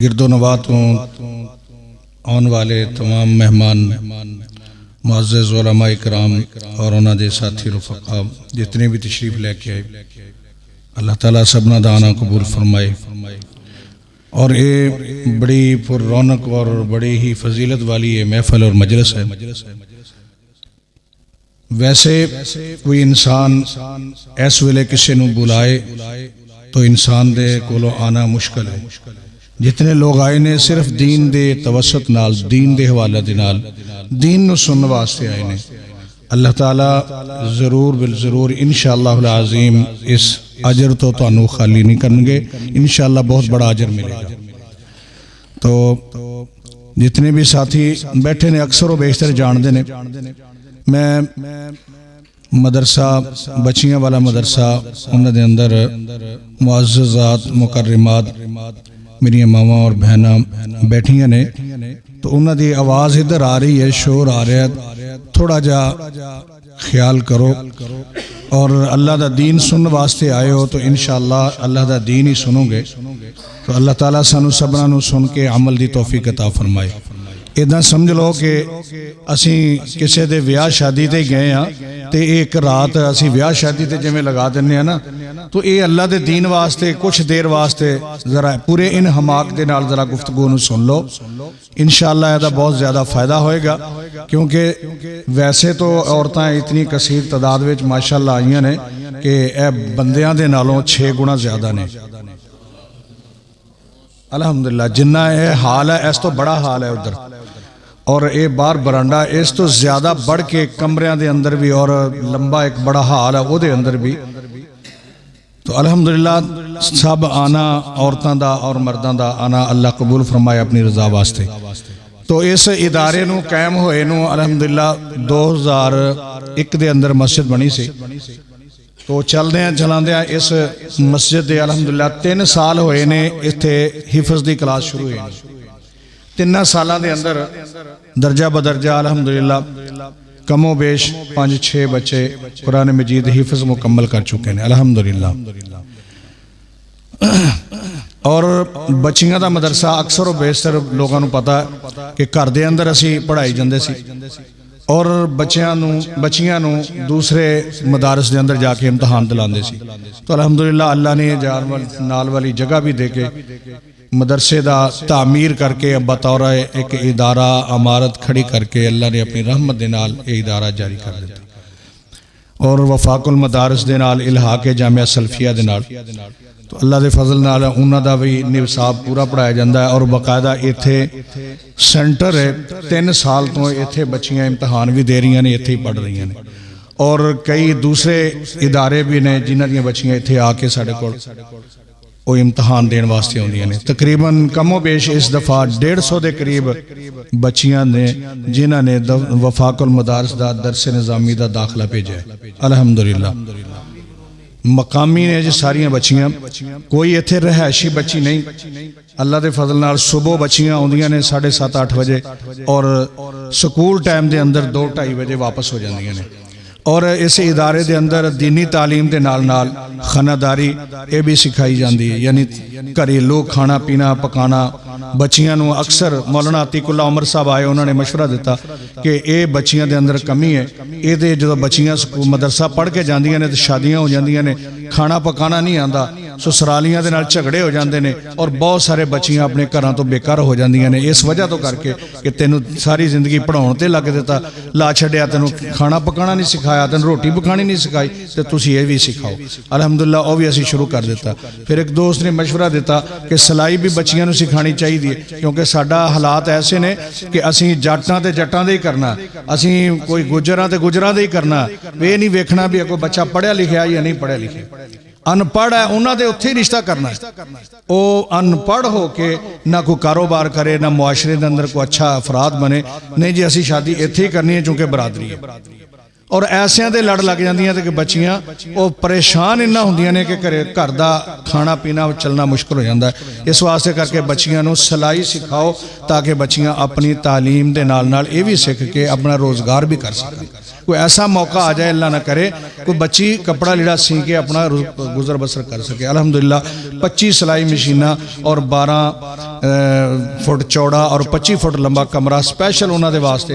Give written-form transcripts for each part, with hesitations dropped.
गिरदो नवा तो आने वाले तमाम मेहमान मुअज़्ज़ज़ उलमा इकराम और उन्होंने साथी रुफ़क़ा जितने भी तशरीफ़ लेके आए, अल्लाह ताला सबना दाना कबूल फरमाए। और ये बड़ी पुर रौनक और बड़ी ही फजीलत वाली ये महफल और मजलिस है। वैसे कोई इंसान इस वेले किसी नूं बुलाए तो इंसान दे कोलों आना मुश्किल है। जितने लोग आए ने सिर्फ दीन दे तवसत नाल, दीन दे हवाले दे नाल, दीन नूं सुनने वास्ते आए ने। अल्लाह ताला जरूर बिल जरूर इंशाअल्लाह अज़ीम इस अजर तो तुहानू खाली नहीं करनगे, इंशाअल्लाह बहुत बड़ा अजर मिलेगा। तो जितने भी साथी बैठे ने अक्सर व बेशतर जानते ने, मैं मदरसा बच्चियां वाला मदरसा उन्होंने अंदर मुअज़्ज़ज़ात मुकर्रमात मेरिया मावां और बहना बैठिया ने, तो उन्होंने आवाज़ इधर आ रही है, शोर आ रहा है, थोड़ा जा ख्याल करो। और अल्लाह दा दीन सुनने वास्ते आए हो तो इंशाअल्लाह अल्लाह दा दीन ही सुनोगे तो अल्लाह ताला सानू सबना नू सुन के अमल दी तौफीक अता फरमाए। इदा समझ लो कि असी किसी दे विआह शादी ते गए हाँ तो एक रात असी विआह शादी ते जिवें लगा दिंदे आ ना, तो ये अल्लाह दे दीन वास्ते कुछ देर वास्ते जरा पूरे इन हमाक दे नाल जरा गुफ्तगू नू सुन लो, इंशाअल्लाह इहदा बहुत ज़्यादा फ़ायदा होएगा। क्योंकि वैसे तो औरतां इतनी कसीर तादाद विच माशाअल्लाह आईयां ने कि यह बंदियां दे नालों 6 गुणा ज़्यादा ने। अल्हम्दुलिल्लाह जिन्ना यह हाल है इस तो बड़ा हाल है उधर, और ये बाहर बरांडा इस तो ज्यादा बढ़ के कमरियां दे अंदर भी, और लंबा एक बड़ा हाल है वो अंदर भी। तो अल्हम्दुलिल्लाह सब आना औरतां दा और मर्दां दा आना अल्लाह कबूल फरमाए अपनी रजा वास्ते। तो इस इदारे नू कायम होए नू अल्हम्दुलिल्लाह 2001 दे अंदर मस्जिद बनी सी। तो चलांदे इस मस्जिद दे अल्हम्दुलिल्लाह 3 साल होए ने इत्थे हिफ्ज़ दी क्लास शुरू हुई। 3 सालों के अंदर दर्जा बदर्जा अल्हम्दुलिल्लाह कमो बेश 5-6 बच्चे कुरान मजीद हिफ्ज़ मुकम्मल कर चुके हैं अल्हम्दुलिल्लाह। और बच्चियां दा मदरसा अक्सर व बेशतर लोगों को पता है कि घर दे अंदर असी पढ़ाई जाते सी, और बच्चियां नू दूसरे मदारस के अंदर जाके इम्तहान दिलाते सी। तो अल्हम्दुलिल्लाह अल्लाह ने जान नाल वाली जगह भी दे के मदरसे का तामीर करके बतौर एक इदारा अमारत खड़ी करके अल्लाह ने अपनी रहमत दे नाल ये इदारा जारी कर दिया। और वफाकुल मदारस दे नाल इल्हाके जामिया सल्फिया दे नाल तो अल्लाह के फजल नाल उन्हां दा भी निसाब पूरा पढ़ाया जाता है। और बाकायदा इत्थे सेंटर है, 3 साल तो इत्थे बच्चियां इम्तहान भी दे रही ने, इत्थे ही पढ़ रही ने। और कई दूसरे इदारे भी ने जिन्हां दी बच्चियां इत्थे आके साडे कोल वो इम्तहान देने वास्ते आउंदियां ने। तकरीबन कमो बेश इस दफ़ा 150 के करीब बच्चियां ने जिन्हां ने वफाकुल मदारस दा दरस निज़ामी दा दाखला भेजा है अल्हम्दुलिल्लाह। मकामी ने जी सारियां बच्चियां, कोई इत्थे रहायशी बच्ची नहीं। अल्लाह के फजल नाल सुबह बच्चियां आउंदियां ने 7:30-8 बजे, और स्कूल टाइम के अंदर 2-2:30 बजे वापस हो जांदियां ने। और इस इदारे के अंदर दीनी तालीम के नाल नाल खानादारी ये भी सिखाई जाती है, यानी घरेलू खाना पीना पकाना। बच्चियां नू अक्सर मौलाना अतीकुल्ला उमर साहब आए, उन्होंने मशवरा दिता कि ये बच्चियां दे अंदर कमी है। ये जो बच्चियां मदरसा पढ़ के जांदियां ने तो शादियां हो जांदियां ने, खाना पकाना नहीं आता, ससुरालियां दे नाल झगड़े हो जाते हैं, और बहुत सारे बच्चियां अपने घरों तो बेकार हो जांदियां ने इस वजह तो करके कि तेनू सारी जिंदगी पढ़ाउण ते लग दिता, ला छड्या, तेनू खाना पकाना नहीं सिखाया, तेन रोटी पकानी नहीं सिखाई, तो तुसीं ये भी सिखाओ। अल्हम्दुलिल्लाह वो भी असीं शुरू कर दिता। फिर एक दोस्त ने मशवरा दिता कि सिलाई भी बच्चियां नू सिखानी चाहिए, क्योंकि साडा हालात ऐसे ने कि असीं जट्टां ते जट्टां दे ही करना, असीं कोई गुजरां ते गुजरां दे ही करना, ये नहीं वेखना भी कोई बच्चा पढ़िया लिखिया या नहीं पढ़िया लिखिया। अनपढ़ है उन्होंने उत्थे ही रिश्ता करना है। वो अनपढ़ हो के ना कोई कारोबार करे, ना मुआशरे के अंदर कोई अच्छा अफराद बने, नहीं जी असी शादी इत्थे ही करनी है चूंकि बरादरी है। और ऐसियां दे लड़ लग जांदियां ते कि बच्चियां वो परेशान इन्ना हुंदियां ने कि घर दा खाना पीना चलना मुश्किल हो जाता है। इस वास्ते करके बच्चियां नूं सिलाई सिखाओ ताकि बच्चियां अपनी तालीम दे नाल नाल ये भी सीख के अपना रोज़गार भी कर सकन। कोई ऐसा मौका आ जाए, अल्लाह ना करे, कोई बच्ची कपड़ा लीड़ा सी के अपना गुजर बसर कर सके। अल्हम्दुलिल्लाह 25 सिलाई मशीना और 12 फुट चौड़ा और 25 फुट लंबा कमरा स्पैशल उन्होंने वास्ते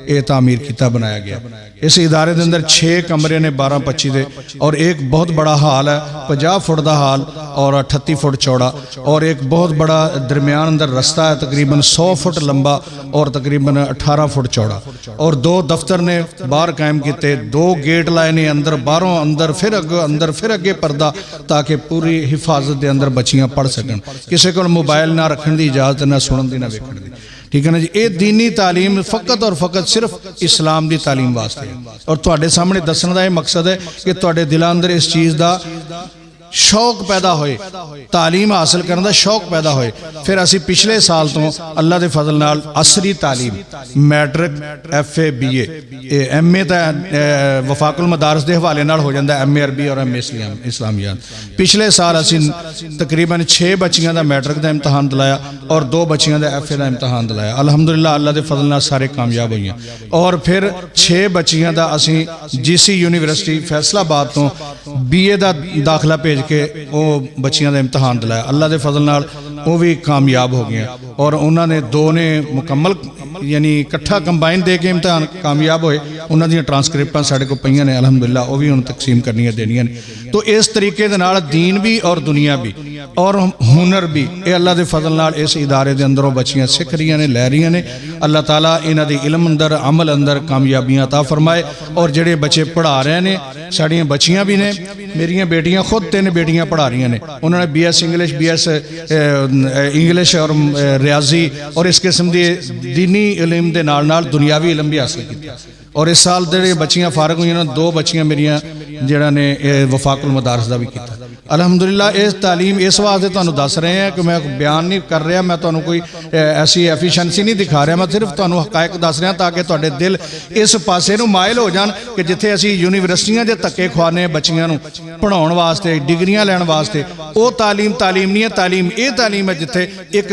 ये तामीर किया बनाया गया। इस इदारे के अंदर 6 कमरे ने 12-25 दे और एक बहुत बड़ा हाल है 50 फुट का हाल और 38 फुट चौड़ा और एक बहुत बड़ा दरमियान अंदर रस्ता है तकरीबन 100 फुट लंबा और तकरीबन 18 फुट चौड़ा और 2 दफ्तर ने बाहर कायम किए, 2 गेट लाए ने अंदर बाहरों अंदर फिर अगे पर्दा ताकि पूरी हिफाजत के अंदर बच्चियां पढ़ सकन। किसी को मोबाइल ना रखने की इजाजत ना सुनने की ना वेखण की। ठीक है ना जी। ये दीनी तालीम फ़कत और फ़कत सिर्फ इस्लाम की तालीम वास्ते है और तुहाडे सामने दसण का यह मकसद है कि तुहाडे दिलां अंदर इस चीज़ का शौक पैदा होए, तालीम हासिल करने का शौक पैदा होए। फिर असी पिछले साल तो अल्लाह के फजल नाल असरी तालीम मैट्रिक FA BA MA तो वफाकुल मदारस के हवाले नाल हो जाता है, MA अरबी और MA इस्लामियात। पिछले साल असी तकरीबन 6 बच्चियां का मैट्रिक का इम्तहान दिलाया और 2 बच्चियां का FA का इम्तहान दिलाया। अल्हम्दुलिल्लाह अल्लाह के फजल नाल सारे कामयाब हुई और फिर 6 बच्चियां का असी GC यूनिवर्सिटी फैसलाबाद तो BA का दाखिला भेज के वो बच्चियां का इम्तहान दिलाया। अल्लाह के फजल नाल वो भी कामयाब हो गए और उन्होंने 2 ने मुकम्मल यानी इकट्ठा कंबाइन दे के इम्तहान कामयाब होए। उन्होंने ट्रांसक्रिप्टां साढ़े को पईयां ने अल्हम्दुलिल्लाह, वो भी उन्हें तकसीम करनियां देनियां ने। तो इस तरीके दे नाल दीन भी और दुनिया भी और हुनर भी ये अल्लाह के फजल नाल इस इदारे के अंदरों बच्चियां सीख रही ने, लै रही ने। अल्लाह ताला इन्हां दे इल्म अंदर अमल अंदर कामयाबियां अता फरमाए और जेड़े बच्चे पढ़ा रहे ने साड़ियां बच्चियां भी ने, मेरियां बेटियां खुद 3 बेटियां पढ़ा रही ने। उन्होंने BS इंग्लिश BS इंग्लिश और रियाजी और इस किस्म की दीनी इल्म के नाल नाल दुनियावी इल्म भी हासिल किया। और इस साल जो बच्चियां फारग हुई 2 बच्चियां मेरियां जिहड़ा ने वफाकुल मदारस का भी किया। अल्हम्दुलिल्लाह इस तालीम इस वास्ते तुहानूं दस रहे हैं कि मैं बयान नहीं कर रहा, मैं तुहानूं कोई ऐसी एफिशिएंसी नहीं दिखा रहा, मैं सिर्फ तुहानूं हकायक दस रहा ताकि तुहाडे दिल इस पासे नूं माइल हो जान कि जिथे असीं यूनिवर्सिटियां दे धक्के खुआने बच्चियां नूं पढ़ाउण वास्ते डिग्रियां लैण वास्ते, वो तालीम नहीं है। तालीम ये तालीम है जिथे एक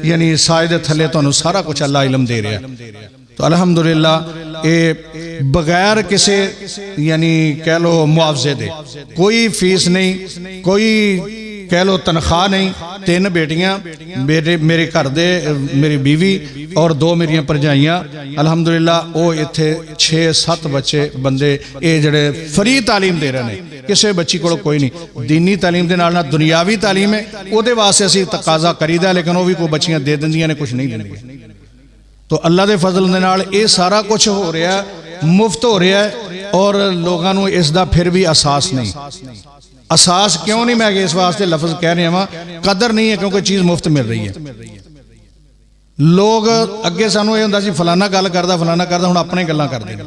यानी साए दे थल्ले तुहानूं सारा कुछ अल्लाह इल्म दे रहा है। तो अल्हम्दुलिल्लाह ये बगैर किसी यानी कह लो मुआवजे दे, कोई फीस नहीं, कोई कह लो तनख्वाह नहीं। 3 बेटियां मेरे घर दे मेरी बीवी और 2 मेरियां भरजाइयां अल्हम्दुलिल्लाह वो इत्थे 6-7 बच्चे बंदे ये जड़े फ्री तालीम दे रहे हैं। किसी बच्ची को कोई नहीं। दीनी तालीम के नाल दुनियावी तालीम है वो वास्ते असीं तकाजा करीदा, लेकिन वो भी कोई बच्चियां दे दिंदियां ने, कुछ नहीं दिंदियां। तो अल्लाह के फजल के नाल ये सारा कुछ हो रहा है, मुफ्त हो रहा है और लोगों को इसका फिर भी एहसास नहीं। एहसास क्यों नहीं, मैं इस वास्ते लफ्ज कह रहा वहाँ, कदर नहीं है क्योंकि चीज़ मुफ्त मिल रही है। लोग अगे सानू ये हुंदा सी फलाना गल करदा हुण अपने गल्लां करदे ने।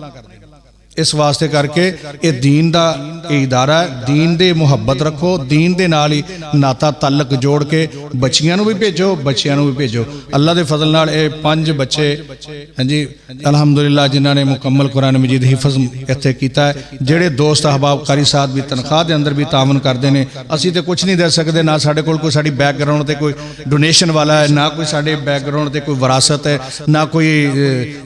इस वास्ते करके ये दीन का इदारा है, दीन दे मुहब्बत रखो, दीन दे नाल ही नाता तल्लक जोड़ के बच्चियां नूं भी भेजो, बच्चियां नूं भी भेजो। अल्लाह के फजल नाल 5 बच्चे हाँ जी अल्हम्दुलिल्लाह जिन्होंने मुकम्मल कुरान मजीद हिफज इत्थे कीता है। जेड़े दोस्त अहबाब कारी साहब भी तनख्वाह के अंदर भी तावन करते हैं। असीं तो कुछ नहीं दे सकते, ना साडे कोल कोई साडी बैकग्राउंड ते कोई डोनेशन वाला है, ना कोई साडे बैकग्राउंड ते कोई विरासत है, ना कोई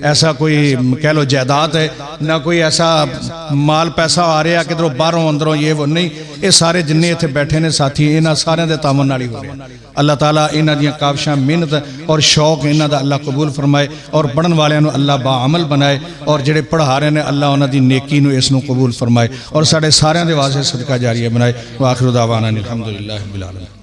ऐसा कोई कह लो जायदाद है, ना कोई ऐसा माल पैसा आ रहा किधरों बाहरों अंदरों, ये वो नहीं। ये सारे जिन्ने इत्थे बैठे ने साथी इन्हां सारियां दे तावन नाल ही हो रहा। अल्लाह ताला इन्हां दियां काविशां मेहनत और शौक इन्हां दा अल्लाह कबूल फरमाए और पढ़न वालियां नूं अल्लाह बाअमल बनाए और जिहड़े पढ़ा रहे ने अल्लाह उन्हां दी नेकी नूं इस नूं कबूल फरमाए और साडे सारियां दे वास्ते सदका जारिया बनाए। व आखिरु दावाना अल्हम्दुलिल्लाहि रब्बिल आलमीन।